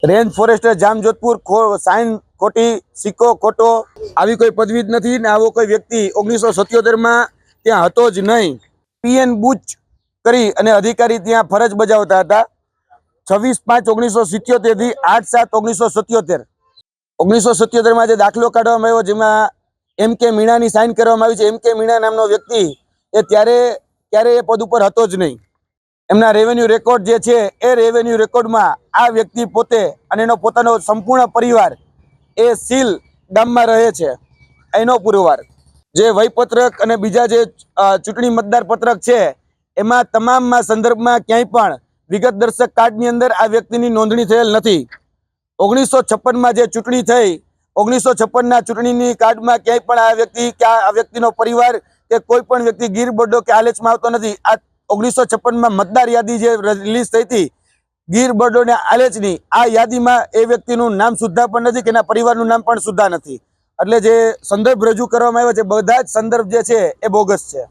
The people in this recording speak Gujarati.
રેન્જ ફોરેસ્ટર જામજોધપુર સાઇન ખોટી, સિક્કો ખોટો, આવી કોઈ પદવી જ નથી ને આવો કોઈ વ્યક્તિ 1977 ત્યાં હતો જ નહીં। પીએન બુચ કરી અને અધિકારી ત્યાં ફરજ બજાવતા હતા। 26/5/1977 થી 8/7/1977 1977 જે દાખલો કાઢવામાં આવ્યો જેમાં એમ.કે. મીણાની સાઇન કરવામાં આવી છે। એમ.કે. મીણા નામનો વ્યક્તિ એ ત્યારે એ પદ ઉપર હતો જ નહીં। એમના રેવન્યુ રેકોર્ડ જે છે એ રેવન્યુ રેકોર્ડમાં આ વ્યક્તિ પોતે અને એનો પોતાનો સંપૂર્ણ પરિવાર એ સીલ ગામમાં રહે છે। એનો પુરવાર જે વહીપત્રક અને બીજા જે ચૂંટણી મતદાર પત્રક છે એમાં તમામમાં સંદર્ભમાં ક્યાંય પણ વિગત દર્શક કાર્ડની અંદર આ વ્યક્તિની નોંધણી થયેલ નથી। 1956 જે ચૂંટણી થઈ 1956 ચૂંટણીની કાર્ડમાં ક્યાંય પણ આ વ્યક્તિ કે આ વ્યક્તિનો પરિવાર કે કોઈ પણ વ્યક્તિ ગીર બોર્ડો કે આલેચમાં આવતો નથી। આ 1956 મતદાર યાદી જે રિલીઝ થઈ હતી ગીર બોર્ડો ને આલેચની, આ યાદીમાં એ વ્યક્તિનું નામ સુદ્ધા પણ નથી કે એના પરિવારનું નામ પણ સુદ્ધા નથી। એટલે જે સંદર્ભ રજૂ કરવામાં આવ્યો છે બધા જ સંદર્ભ જે છે એ બોગસ છે।